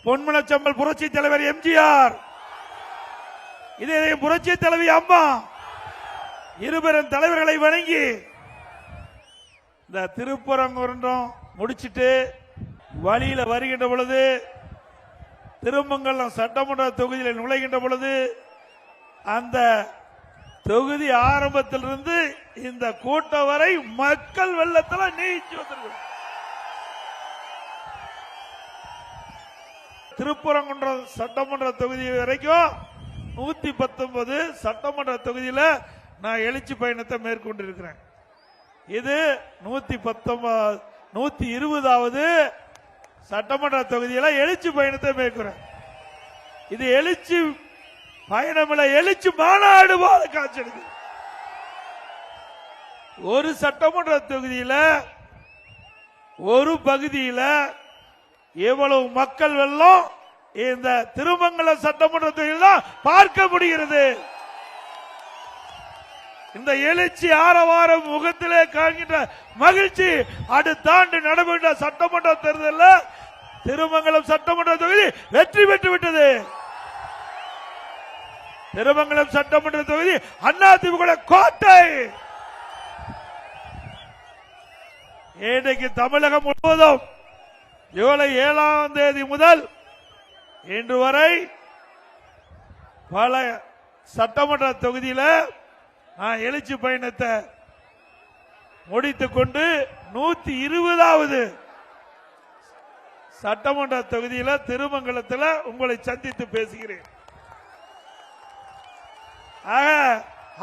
பொன்மனச்சம்பல் புரட்சி தலைவர் எம்ஜிஆர், இதே புரட்சி தலைவி அம்மா, இருபெரும் தலைவர்களை வணங்கி இந்த திருப்பரங்குன்றம் முடிச்சிட்டு வழியில வருகின்ற பொழுது, திருமங்கலம் சட்டமன்ற தொகுதியில் நுழைகின்ற பொழுது, அந்த தொகுதி ஆரம்பத்திலிருந்து இந்த கூட்டம் வரை மக்கள் வெள்ளத்தில் நீச்சு வந்திருக்கிறோம். திருப்பரங்குன்றம் சட்டமன்ற தொகுதி வரைக்கும் 119 சட்டமன்ற தொகுதியில நான் எழுச்சி பயணத்தை மேற்கொண்டிருக்கிறேன். இது 120வது சட்டமன்ற தொகுதியில எழுச்சி பயணத்தை மேற்கொள்றேன். இது எழுச்சி பயணம், எழுச்சி மாநாடு போல காட்சி. ஒரு சட்டமன்ற தொகுதியில ஒரு பகுதியில எவ்வளவு மக்கள் வெள்ளம் இந்த திருமங்கலம் சட்டமன்ற தொகுதியில் பார்க்க முடிகிறது. இந்த எழுச்சி ஆரவாரம் முகத்திலே காண்கின்ற மகிழ்ச்சி அடுத்த ஆண்டு நடைபெற்ற சட்டமன்ற தேர்தலில் திருமங்கலம் சட்டமன்ற தொகுதி வெற்றி பெற்று விட்டது. திருமங்கலம் சட்டமன்ற தொகுதி அதிமுக கோட்டை. இன்றைக்கு தமிழகம் முழுவதும் ஜூலை 7ஆம் தேதி முதல் இன்று வரை பல சட்டமன்ற தொகுதியில் எழுச்சி பயணத்தை முடித்துக் கொண்டு 120வது சட்டமன்ற தொகுதியில் திருமங்கலத்தில் உங்களை சந்தித்து பேசுகிறேன்.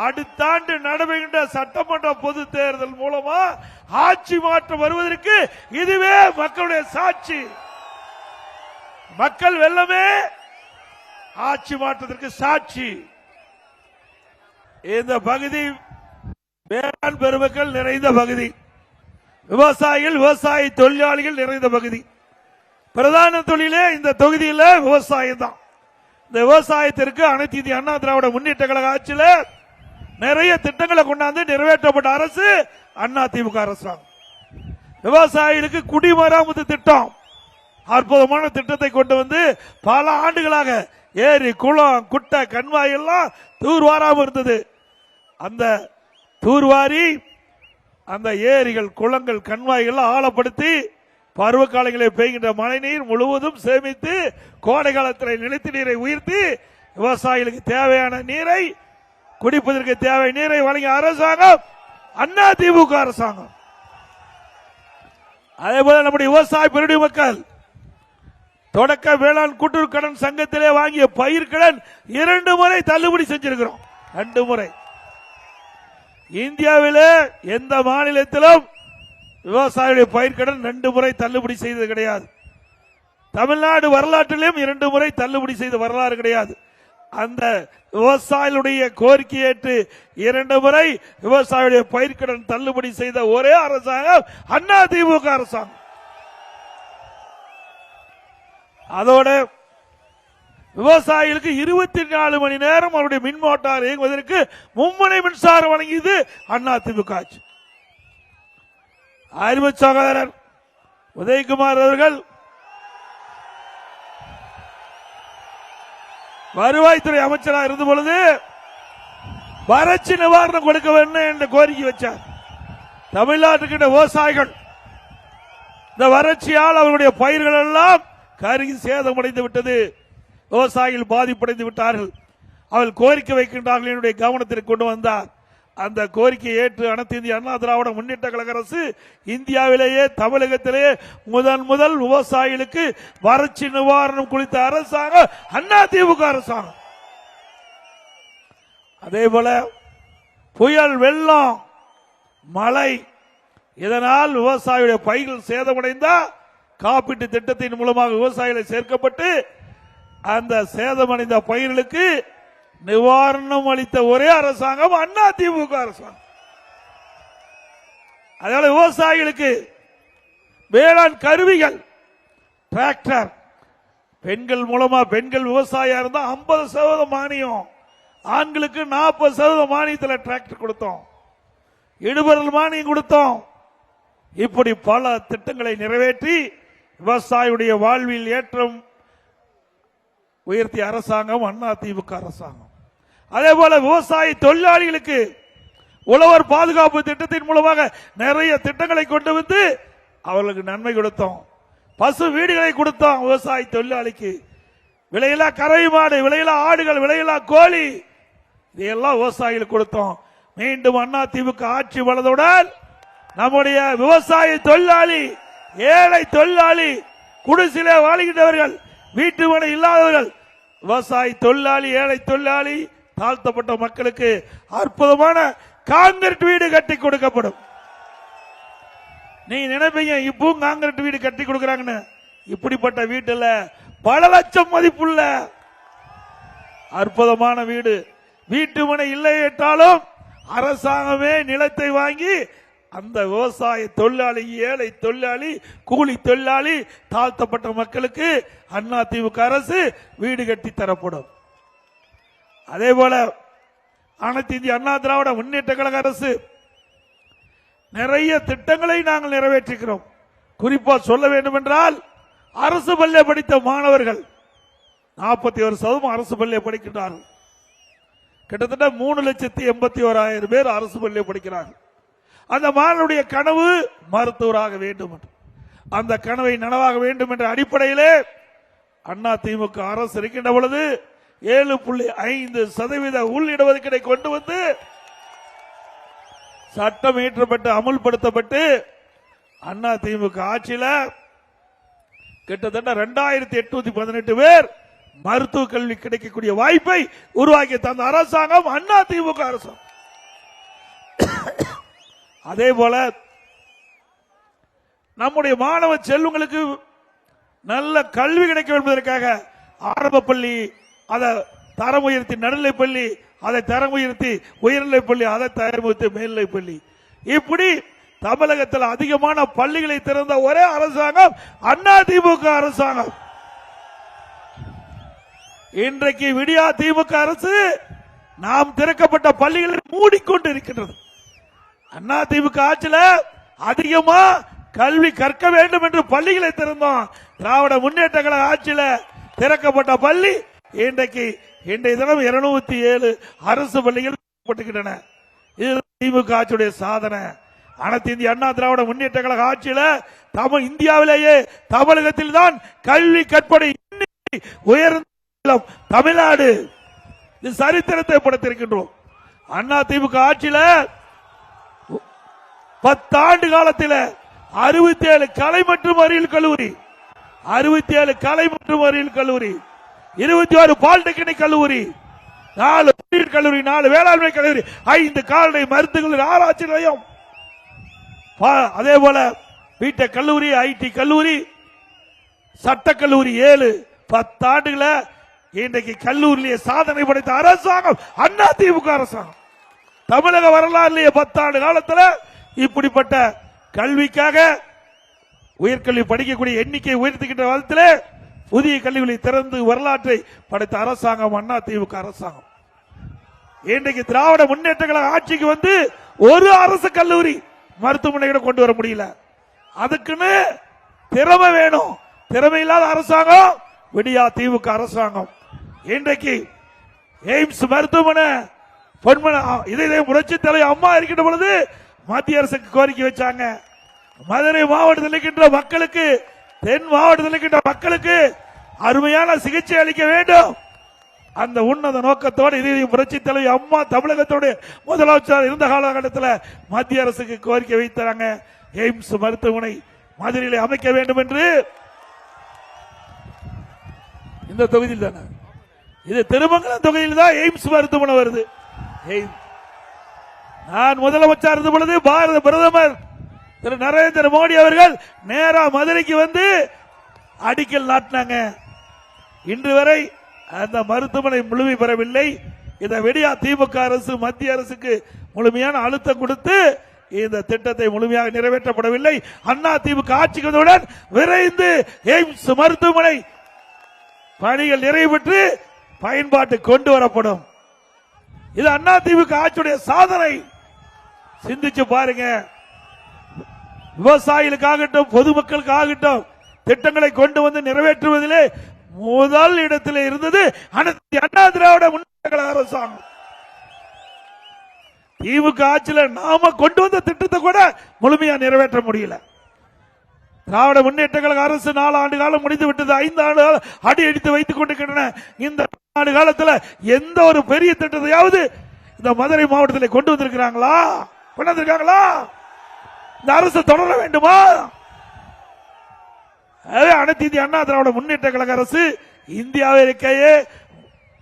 அடுத்த ஆண்டு நடைபெறுகின்ற சட்டமன்ற பொது தேர்தல் மூலமா ஆட்சி மாற்றம் வருவதற்கு இதுவே மக்களுடைய சாட்சி. மக்கள் வெள்ளமே ஆட்சி மாற்றத்திற்கு சாட்சி. இந்த பகுதி வேளாண் பெருமக்கள் நிறைந்த பகுதி, விவசாயிகள் விவசாய தொழிலாளிகள் நிறைந்த பகுதி. பிரதான தொழிலே இந்த தொகுதியில் விவசாயம் தான். இந்த விவசாயத்திற்கு அனைத்து இந்திய அண்ணா திராவிட முன்னேற்ற கழக ஆட்சியில் நிறைய திட்டங்களை கொண்டாந்து நிறைவேற்றப்பட்ட அரசு அதிமுக அரசாங்கம். விவசாயிகளுக்கு குடிமராமத்து திட்டம், அற்புதமான திட்டத்தை கொண்டு வந்து பல ஆண்டுகளாக ஏரி குளம் குட்டை கண்மாய் எல்லாம் தூர்வாராம இருந்தது. அந்த தூர்வாரி அந்த ஏரிகள் குளங்கள் கண்மாய்கள் ஆழப்படுத்தி பருவ காலங்களில் பெய்கின்ற மழை நீர் முழுவதும் சேமித்து கோடை காலத்தில் நிலத்தி நீரை உயர்த்தி விவசாயிகளுக்கு தேவையான நீரை, குடிப்பதற்கு தேவையான நீரை வழங்கிய அரசாங்கம் அதிமுக அரசாங்கம். அதே போல நம்முடைய விவசாய பெருடி மக்கள் தொடக்க வேளாண் கூட்டுறவு கடன் சங்கத்திலே வாங்கிய பயிர்கடன் 2 முறை தள்ளுபடி செஞ்சிருக்கிறோம். 2 முறை. இந்தியாவிலே எந்த மாநிலத்திலும் விவசாயிகளுடைய பயிர்கடன் 2 முறை தள்ளுபடி செய்தது கிடையாது. தமிழ்நாடு வரலாற்றிலும் 2 முறை தள்ளுபடி செய்த வரலாறு கிடையாது. அந்த விவசாயிகளுடைய கோரிக்கை ஏற்று 2 முறை விவசாயிகளுடைய பயிர்கடன் தள்ளுபடி செய்த ஒரே அரசாங்கம் அதிமுக அரசாங்கம். அதோட விவசாயிகளுக்கு 24 மணி நேரம் அவருடைய மின் மோட்டார் இயங்குவதற்கு மும்முனை மின்சாரம் வழங்கியது அதிமுக ஆட்சி. அறிவு சகோதரர் உதயகுமார் அவர்கள் வருவாய்த்துறை அமைச்சராக இருந்த பொழுது வறட்சி நிவாரணம் கொடுக்க வேண்டும் என்ற கோரிக்கை வச்சார். தமிழ்நாட்டுக்கு விவசாயிகள் இந்த வறட்சியால் அவருடைய பயிர்கள் எல்லாம் கருகி சேதமடைந்து விட்டது. விவசாயிகள் பாதிப்படைந்து விட்டார்கள். அவர்கள் கோரிக்கை வைக்கின்றார்கள். என்னுடைய கவனத்திற்கு கொண்டு வந்தார். அந்த கோரிக்கையை ஏற்று அனைத்து இந்திய அண்ணா திராவிட முன்னேற்ற கழக அரசு இந்தியாவிலேயே தமிழகத்திலேயே முதல் விவசாயிகளுக்கு வறட்சி நிவாரணம் குறித்த அரசாங்கம் அதிமுக அரசாங்கம். அதே போல புயல், வெள்ளம், மழை இதனால் விவசாயிகளுடைய பயிர்கள் சேதமடைந்தா காப்பீட்டு திட்டத்தின் மூலமாக விவசாயிகளை சேர்க்கப்பட்டு அந்த சேதமடைந்த பயிர்களுக்கு நிவாரணம் அளித்த ஒரே அரசாங்கம் அதிமுக அரசாங்கம். அதனால விவசாயிகளுக்கு வேளாண் கருவிகள், டிராக்டர், பெண்கள் மூலமா, பெண்கள் விவசாயியா இருந்தா 50% மானியம், ஆண்களுக்கு 40% மானியத்தில் டிராக்டர் கொடுத்தோம், இடுபொருள் மானியம் கொடுத்தோம். இப்படி பல திட்டங்களை நிறைவேற்றி விவசாயியுடைய வாழ்வில் ஏற்றம் உயர்த்திய அரசாங்கம் அதிமுக அரசாங்கம். அதே போல விவசாய தொழிலாளிகளுக்கு உழவர் பாதுகாப்பு திட்டத்தின் மூலமாக நிறைய திட்டங்களை கொண்டு வந்து அவர்களுக்கு நன்மை கொடுத்தோம். பசு வீடுகளை கொடுத்தோம். விவசாய தொழிலாளிக்கு விலையில்லா கறவை மாடு, விலையில்லா ஆடுகள், விலையில்லா கோழி, இதையெல்லாம் விவசாயிகளுக்கு கொடுத்தோம். மீண்டும் அதிமுக ஆட்சி வளர்ந்தவுடன் நம்முடைய விவசாய தொழிலாளி, ஏழை தொழிலாளி, குடிசையிலே வாழ்கின்றவர்கள், வீட்டு மனை இல்லாதவர்கள், விவசாய தொழிலாளி, ஏழை தொழிலாளி, தாழ்த்தப்பட்ட மக்களுக்கு அற்புதமான கான்கிரீட் வீடு கட்டி கொடுக்கப்படும். நீங்க நினைப்பீங்க இப்பவும் கான்கிரீட் வீடு கட்டி கொடுக்கறாங்கன்னு. இப்படிப்பட்ட வீட்டுல பல லட்சம் மதிப்புள்ள அற்புதமான வீடு. வீட்டு மனை இல்லை என்றாலும் அரசாங்கமே நிலத்தை வாங்கி அந்த விவசாய தொழிலாளி, ஏழை தொழிலாளி, கூலி தொழிலாளி, தாழ்த்தப்பட்ட மக்களுக்கு அதிமுக அரசு வீடு கட்டி தரப்படும். அதே போல அனைத்து இந்திய அண்ணா திராவிட முன்னேற்ற கழக அரசு நிறைய திட்டங்களை நாங்கள் நிறைவேற்றுகிறோம். குறிப்பா சொல்ல வேண்டும் என்றால் அரசு பள்ளியை படித்த மாணவர்கள் 41% அரசு பள்ளியை படிக்கின்றார்கள். கிட்டத்தட்ட 3,81,000 பேர் அரசு பள்ளியை படிக்கிறார்கள். அந்த மாணவனுடைய கனவு மருத்துவராக வேண்டும், அந்த கனவை நனவாக வேண்டும் என்ற அடிப்படையிலே அதிமுக அரசு இருக்கின்ற பொழுது 7.5% உள்ளிடஒதுக்கீடை கொண்டு வந்து சட்டம் இயற்றப்பட்டு அமுல்படுத்தப்பட்டு அதிமுக ஆட்சியில் கிட்டத்தட்ட 2,818 பேர் மருத்துவ கல்வி கிடைக்கக்கூடிய வாய்ப்பை உருவாக்கி தந்த அரசாங்கம் அதிமுக அரசாங்கம். அதே போல நம்முடைய மாணவ செல்வங்களுக்கு நல்ல கல்வி கிடைக்க என்பதற்காக ஆரம்ப பள்ளி, அதை தரம் உயர்த்தி நடுநிலை பள்ளி, அதை தரம் உயர்த்தி உயர்நிலை பள்ளி, அதை தரம் உயர்த்தி மேல்நிலை பள்ளி, இப்படி தமிழகத்தில் அதிகமான பள்ளிகளை திறந்த ஒரே அரசாங்கம் அதிமுக அரசாங்கம். இன்றைக்கு விடியா திமுக அரசு நாம் திறக்கப்பட்ட பள்ளிகளை மூடிக்கொண்டு இருக்கின்றது. அதிமுக ஆட்சியில் அதிகமா கல்வி கற்க வேண்டும் என்று பள்ளிகளை திறந்தோம். திராவிட முன்னேற்ற கழக ஆட்சியில் திறக்கப்பட்ட பள்ளி இன்றைக்கு இன்றைய தினம் 207 அரசு பள்ளிகள் திறக்கப்பட்டுகின்றன. இது திமுக ஆட்சியுடைய சாதனை. அனைத்து இந்திய அண்ணா திராவிட முன்னேற்ற கழக ஆட்சியில் இந்தியாவிலேயே தமிழகத்தில் தான் கல்வி கற்பனை உயர்ந்த தமிழ்நாடு. இது சரித்திரத்தை படைத்திருக்கின்றோம். அதிமுக ஆட்சியில் 10 ஆண்டு காலத்தில் 67 கலை மற்றும் அறிவியல் கல்லூரி, 67 கலை மற்றும் அறிவியல் கல்லூரி, 21 பாலிடெக்னிக் கல்லூரி, 4 பொறியியல் கல்லூரி, 4 வேளாண்மை கல்லூரி, 5 கால்நடை மருத்துவ ஆராய்ச்சி நிலையம், அதே போல பிடெக் கல்லூரி, ஐடி கல்லூரி, சட்டக்கல்லூரி 7. 10 ஆண்டுகள இன்றைக்கு கல்லூரியிலேயே சாதனை படைத்த அரசாங்கம் அதிமுக அரசாங்கம். தமிழக வரலாறுலேயே 10 ஆண்டு காலத்தில் இப்படிப்பட்ட கல்விக்காக உயர்கல்வி படிக்கக்கூடிய எண்ணிக்கை உயர்த்துகின்ற விதத்தில் புதிய கல்விகளை திறந்து வரலாற்றை படைத்த அரசாங்கம் அதிமுக அரசாங்கம். இன்றைக்கு திராவிட முன்னேற்ற கழக ஆட்சிக்கு வந்து ஒரு அரசு கல்லூரி மருத்துவமனை கொண்டு வர முடியல. அதுக்குன்னு திறமை வேணும். திறமை இல்லாத அரசாங்கம் விடியா திமுக அரசாங்கம். இன்றைக்கு எய்ம்ஸ் மருத்துவமனை இதை புரட்சி தலைவர் அம்மா இருக்கின்ற பொழுது மத்திய அரசுக்கு கோரிக்கை வச்சாங்க. மதுரை மாவட்டத்தில் இருக்கின்ற மக்களுக்கு, தென் மாவட்டத்தில் இருக்கின்ற மக்களுக்கு அருமையான சிகிச்சை அளிக்க வேண்டும். அந்த உன்னத நோக்கத்தோடு இதை புரட்சி தலைவர் அம்மா தமிழகத்தோடு முதலமைச்சர் இருந்த காலகட்டத்தில் மத்திய அரசுக்கு கோரிக்கை வைத்தாங்க. எய்ம்ஸ் மருத்துவமனை மதுரையில் அமைக்க வேண்டும் என்று. இந்த தொகுதியில் தானே, இது திருமங்கலம் தொகுதியில் தான் எய்ம்ஸ் மருத்துவமனை வருது. நான் முதலமைச்சர் இருந்த பொழுது பாரத பிரதமர் திரு நரேந்திர மோடி அவர்கள் நேரா மதுரைக்கு வந்து அடிக்கல் நாட்டினாங்க. இன்று வரை அந்த மருத்துவமனை முழுமை பெறவில்லை. இதை விடியா திமுக அரசு மத்திய அரசுக்கு முழுமையான அழுத்தம் கொடுத்து இந்த திட்டத்தை முழுமையாக நிறைவேற்றப்படவில்லை. அதிமுக ஆட்சிக்கு வந்தவுடன் விரைந்து எய்ம்ஸ் மருத்துவமனை பணிகள் நிறைவேற்றி பயன்பாட்டு கொண்டு வரப்படும். இது அதிமுக ஆட்சியுடைய சாதனை. சிந்திச்சு பாருங்க. விவசாயிகளுக்காகட்டும் பொதுமக்களுக்காகட்டும் திட்டங்களை கொண்டு வந்து நிறைவேற்றுவதிலே முதல் இடத்தில் இருந்தது அனைத்து அண்ணா திராவிட முன்னேற்ற கழக அரசாங்கம். திமுக ஆட்சியில் நாம கொண்டு வந்த திட்டத்தை கூட முழுமையா நிறைவேற்ற முடியல. திராவிட முன்னேற்ற கழக அரசு 4 ஆண்டு காலம் முடிந்து விட்டது. 5 ஆண்டு அடி அடித்து வைத்துக் கொண்டிருக்கின்றன. இந்த ஆண்டு காலத்தில் எந்த ஒரு பெரிய திட்டத்தையாவது இந்த மதுரை மாவட்டத்தில் கொண்டு வந்திருக்கிறாங்களா? கொண்டு வந்திருக்காங்களா? இந்த அரசு தொடர வேண்டுமா? அனைத்து இந்திய அண்ணா திராவிட முன்னேற்ற கழக அரசு இந்தியாவிலேயே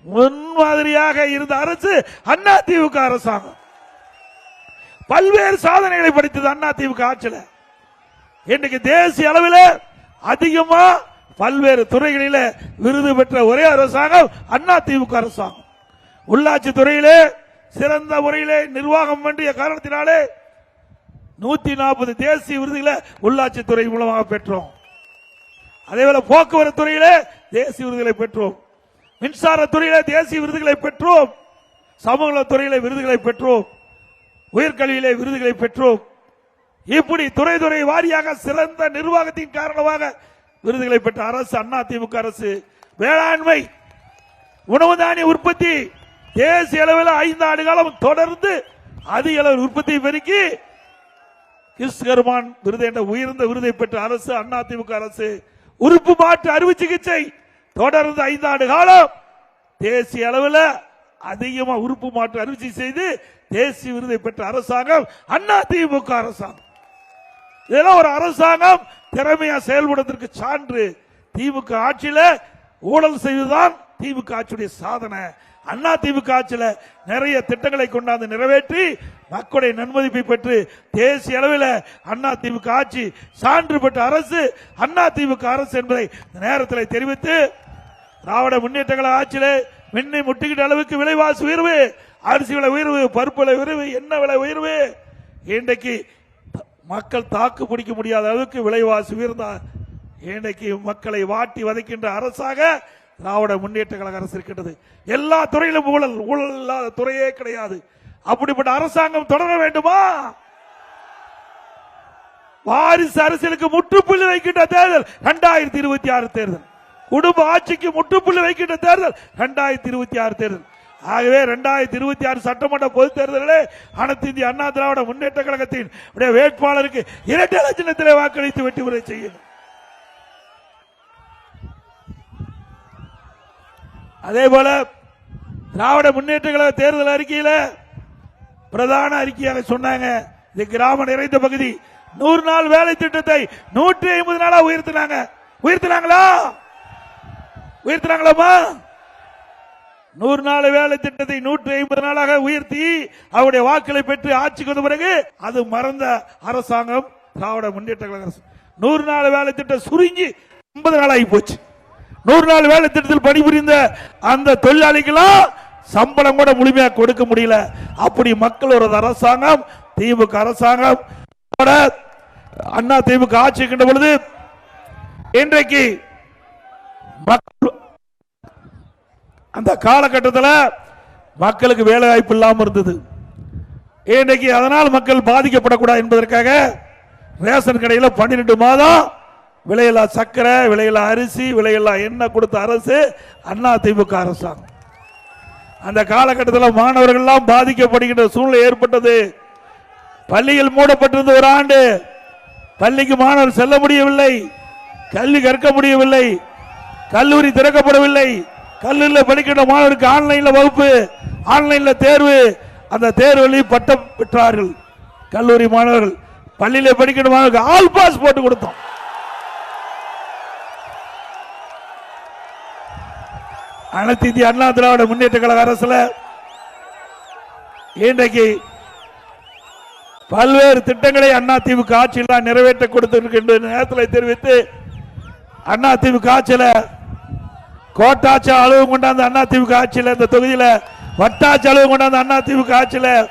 முன்மாதிரியாக இருந்த அரசு அண்ணா திமுக அரசாங்கம். பல்வேறு சாதனைகளை படித்தது அண்ணா திமுக ஆட்சியில். இன்றைக்கு தேசிய அளவில் அதிகமா பல்வேறு துறைகளில விருது பெற்ற ஒரே அரசாங்கம் அண்ணா திமுக அரசாங்கம். உள்ளாட்சி துறையிலே சிறந்த முறையிலே நிர்வாகம் வேண்டிய காரணத்தினாலே 140 தேசிய விருதுகளை உள்ளாட்சி துறை மூலமாக பெற்றோம். அதேபோல போக்குவரத்து துறையிலே தேசிய விருதுகளை பெற்றோம். மின்சார துறையிலே தேசிய விருதுகளை பெற்றோம். சமூக துறையிலே விருதுகளை பெற்றோம். உயர்கல்வியிலே விருதுகளை பெற்றோம். இப்படி துறை துறை வாரியாக சிறந்த நிர்வாகத்தின் காரணமாக விருதுகளை பெற்ற அரசு அண்ணா திமுக அரசு. வேளாண்மை உணவு தானிய உற்பத்தி தேசிய அளவில் 5 ஆண்டு காலம் தொடர்ந்து அதிக அளவில் உற்பத்தி பெருக்கி கிறிஸ்கர்மான் விருது என்ற உயர்ந்த விருதை பெற்ற அரசு அண்ணா திமுக அரசு. உறுப்பு மாற்று அறுவை சிகிச்சை தொடர்ந்து 5 ஆண்டு காலம் தேசிய அளவில் அதிகமா உறுப்பு மாற்று அறுவை சிகிச்சை செய்து தேசிய விருதை பெற்ற அரசாங்கம் அண்ணா திமுக அரசாங்கம். இதெல்லாம் ஒரு அரசாங்கம் திறமையா செயல்படுவதற்கு சான்று. திமுக ஆட்சியில் ஊழல் செய்வதுதான் திமுக ஆட்சியுடைய சாதனை. அண்ணா திமுக ஆட்சியில் நிறைய திட்டங்களை கொண்டாந்து நிறைவேற்றி மக்களுடைய நன்மதிப்பை பெற்று தேசிய அளவில் அண்ணா திமுக ஆட்சி சான்று பெற்ற அரசு அண்ணா திமுக அரசு என்பதை நேரத்தில் தெரிவித்து, திராவிட முன்னேற்ற கழக ஆட்சியில் மின்னி முட்டுகிட்ட அளவுக்கு விலைவாசி உயர்வு, அரிசி விலை உயர்வு, பருப்பு விலை உயர்வு, எண்ணெய் விலை உயர்வு, இன்றைக்கு மக்கள் தாக்கு பிடிக்க முடியாத அளவுக்கு விலைவாசி உயர்ந்தார். இன்றைக்கு மக்களை வாட்டி வதைக்கின்ற அரசாக திராவிட முன்னேற்ற கழக அரசு இருக்கின்றது. எல்லா துறையிலும் ஊழல், ஊழல் இல்லாத துறையே கிடையாது. அப்படிப்பட்ட அரசாங்கம் தொடர வேண்டுமா? வாரிசு அரசியலுக்கு முற்றுப்புள்ளி வைக்கின்ற தேர்தல் 2026 தேர்தல். குடும்ப ஆட்சிக்கு முற்றுப்புள்ளி வைக்கின்ற தேர்தல் 2026 தேர்தல். ஆகவே 2026 சட்டமன்ற பொதுத் தேர்தலில் அனைத்து இந்திய அண்ணா திராவிட முன்னேற்ற கழகத்தின் வேட்பாளருக்கு 2 லட்சத்திலே வாக்களித்து வெற்றி பெற செய்யும். அதே போல திராவிட முன்னேற்ற கழக தேர்தல் அறிக்கையில் பிரதான அறிக்கையாக சொன்னாங்க, இது கிராம நிறைந்த பகுதி 100 நாள் வேலை திட்டத்தை 150 நாளா உயர்த்தினாங்க. உயர்த்தினாங்களா? உயர்த்தினாங்களாமா? 100 நாள் வேலை திட்டத்தை 150 நாளாக உயர்த்தி அவருடைய வாக்களை பெற்று ஆட்சிக்கு வந்த பிறகு அது மறந்த அரசாங்கம் திராவிட முன்னேற்ற கழக அரசு. 100 நாள் வேலை திட்டம் சுருங்கி 50 நாள் ஆகி போச்சு. 100 நாள் வேலை திட்டத்தில் பணிபுரிந்த அந்த தொழிலாளிகளும் சம்பளம் கூட முழுமையாக கொடுக்க முடியல. அப்படி மக்கள் ஒரு அரசாங்கம் திமுக அரசாங்கம். அண்ணா திமுக ஆட்சி இருக்கின்ற பொழுது இன்றைக்கு அந்த காலகட்டத்தில் மக்களுக்கு வேலை வாய்ப்பு இல்லாமல் இருந்தது. இன்றைக்கு அதனால் மக்கள் பாதிக்கப்படக்கூடாது என்பதற்காக ரேஷன் கடையில் 12 மாதம் விலையில்லா சக்கரை, விலையில்லா அரிசி, விலையில்லா எண்ணெய் கொடுத்த அரசு அண்ணா திமுக அரசாங்கம். அந்த காலகட்டத்தில் மாணவர்கள் எல்லாம் பாதிக்கப்படுகின்ற சூழ்நிலை ஏற்பட்டது. பள்ளிகள் மூடப்பட்டிருந்த ஒரு ஆண்டு, பள்ளிக்கு மாணவர் செல்ல முடியவில்லை, கல்வி கற்க முடியவில்லை, கல்லூரி திறக்கப்படவில்லை. கல்லூரியில் படிக்கின்ற மாணவருக்கு ஆன்லைன்ல வகுப்பு, ஆன்லைன்ல தேர்வு, அந்த தேர்வில் பட்டம் பெற்றார்கள் கல்லூரி மாணவர்கள். பள்ளியில் படிக்கின்ற மாணவருக்கு ஆல் பாஸ் போட்டு கொடுத்தோம். அனைத்து இந்திய அண்ணா திராவிட முன்னேற்ற கழக அரசுல இன்றைக்கு பல்வேறு திட்டங்களை அண்ணா திமுக ஆட்சியில் நிறைவேற்ற கொடுத்திருக்கின்ற நேரத்தில் தெரிவித்து, அண்ணா திமுக ஆட்சியில் கோட்டாட்சி அலுவலகம் கொண்டாந்த அண்ணா திமுக ஆட்சியில், இந்த தொகுதியில் வட்டாட்சி அலுவலகம் கொண்டாந்த அண்ணா திமுக ஆட்சியில்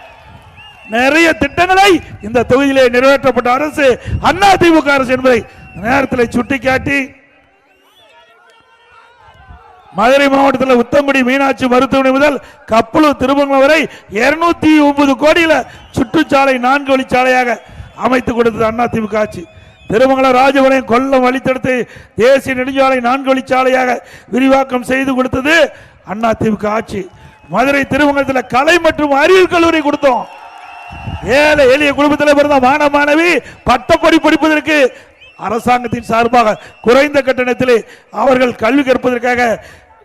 நிறைய திட்டங்களை இந்த தொகுதியிலே நிறைவேற்றப்பட்ட அரசு அண்ணா திமுக அரசு என்பதை நேரத்தில் சுட்டிக்காட்டி, மதுரை மாவட்டத்தில் உத்தங்குடி மீனாட்சி மருத்துவமனை முதல் கப்பலூர் திருமங்கலம் வரை 209 கோடியில் சுற்றுச்சாலை 4 வழிச்சாலையாக அமைத்துக் கொடுத்தது அண்ணா திமுக ஆட்சி. திருமங்கலம் ராஜபாளையம் கொல்லம் வழித்தடத்தை தேசிய நெடுஞ்சாலை 4 வழிச்சாலையாக விரிவாக்கம் செய்து கொடுத்தது அதிமுக ஆட்சி. மதுரை திருமங்கலத்தில் கலை மற்றும் அறிவியல் கல்லூரி கொடுத்தோம். ஏழை எளிய குடும்பத்தில் பிறந்த மாணவ மாணவி பட்டப்படி படிப்பதற்கு அரசாங்கத்தின் சார்பாக குறைந்த கட்டணத்தில் அவர்கள் கல்வி கற்பதற்காக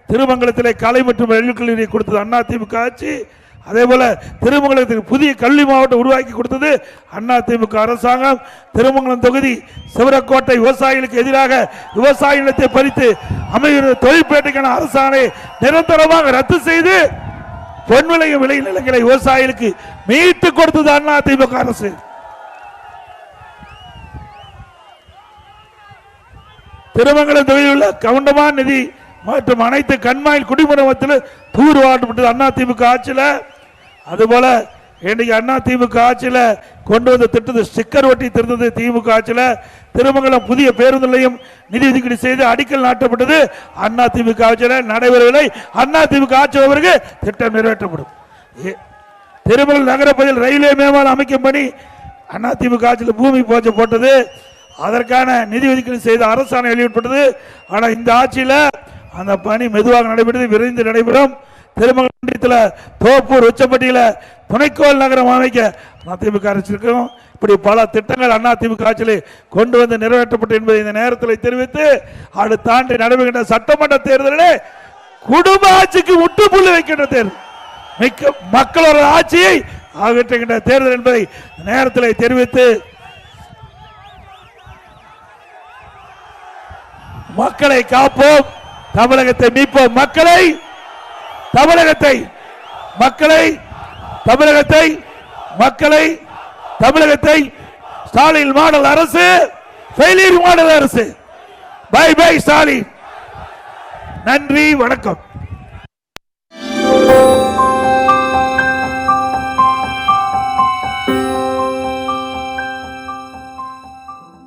திருமங்கலத்திலே கலை மற்றும் அறிவியல் கல்லூரியை கொடுத்தது அதிமுக ஆட்சி. அதே போல திருமங்கலத்துக்கு புதிய கல்வி மாவட்டம் உருவாக்கி கொடுத்தது அதிமுக அரசாங்கம். திருமங்கலம் தொகுதி சிவரக்கோட்டை விவசாயிகளுக்கு எதிராக விவசாய நிலத்தை பறித்து அமைகிற தொழிற்பேட்டைக்கான அரசாணை நிரந்தரமாக ரத்து செய்து பொன்விளையும் விளை நிலங்களை விவசாயிகளுக்கு மீட்டு கொடுத்தது அதிமுக அரசு. திருமங்கலம் தொகுதியில் உள்ள கவுண்டமான் நிதி மற்றும் அனைத்து கண்மாயில் குடிமரத்தில் தூர்வாட்டப்பட்டது அதிமுக ஆட்சியில். அதுபோல இன்னைக்கு அதிமுக ஆட்சியில் கொண்டு வந்த திட்டத்தை ஸ்டிக்கர் ஒட்டி திருந்தது திமுக ஆட்சியில். திருமங்கலம் புதிய பேருந்து நிலையம் நிதி ஒதுக்கீடு செய்து அடிக்கல் நாட்டப்பட்டது அதிமுக ஆட்சியில். நடைபெறவில்லை. அதிமுக ஆட்சியவருக்கு திட்டம் நிறைவேற்றப்படும். திருமங்கலம் நகரப்பகுதியில் ரயில்வே மேம்பாலம் அமைக்கும் பணி அதிமுக ஆட்சியில் பூமி பூஜை போட்டது. அதற்கான நிதி ஒதுக்கீடு செய்த அரசாணை வெளியிடப்பட்டது. ஆனால் இந்த ஆட்சியில் அந்த பணி மெதுவாக நடைபெற்றது, விரைந்து நடைபெறும். திருமங்கலத்தில் தோப்பூர் உச்சப்பட்டியில் துணைக்கோள் நகரம் அமைக்க அதிமுக அரசிருக்கும். இப்படி பல திட்டங்கள் அதிமுக ஆட்சியில் கொண்டு வந்து நிறைவேற்றப்பட்டு என்பதை இந்த நேரத்தில் தெரிவித்து அடுத்த ஆண்டு நடைபெறுகின்ற சட்டமன்ற தேர்தலில் குடும்ப ஆட்சிக்கு முற்றுப்புள்ளி வைக்கின்ற தேர்தல், மக்களோட ஆட்சியை அகற்றுகின்ற தேர்தல் என்பதை நேரத்தில் தெரிவித்து மக்களை காப்போம், தமிழகத்தை மீட்போம். தமிழகத்தை ஸ்டாலின் மாடல் அரசு, ஃபெயிலியர் மாடல் அரசு. Bye bye Stalin. நன்றி, வணக்கம்.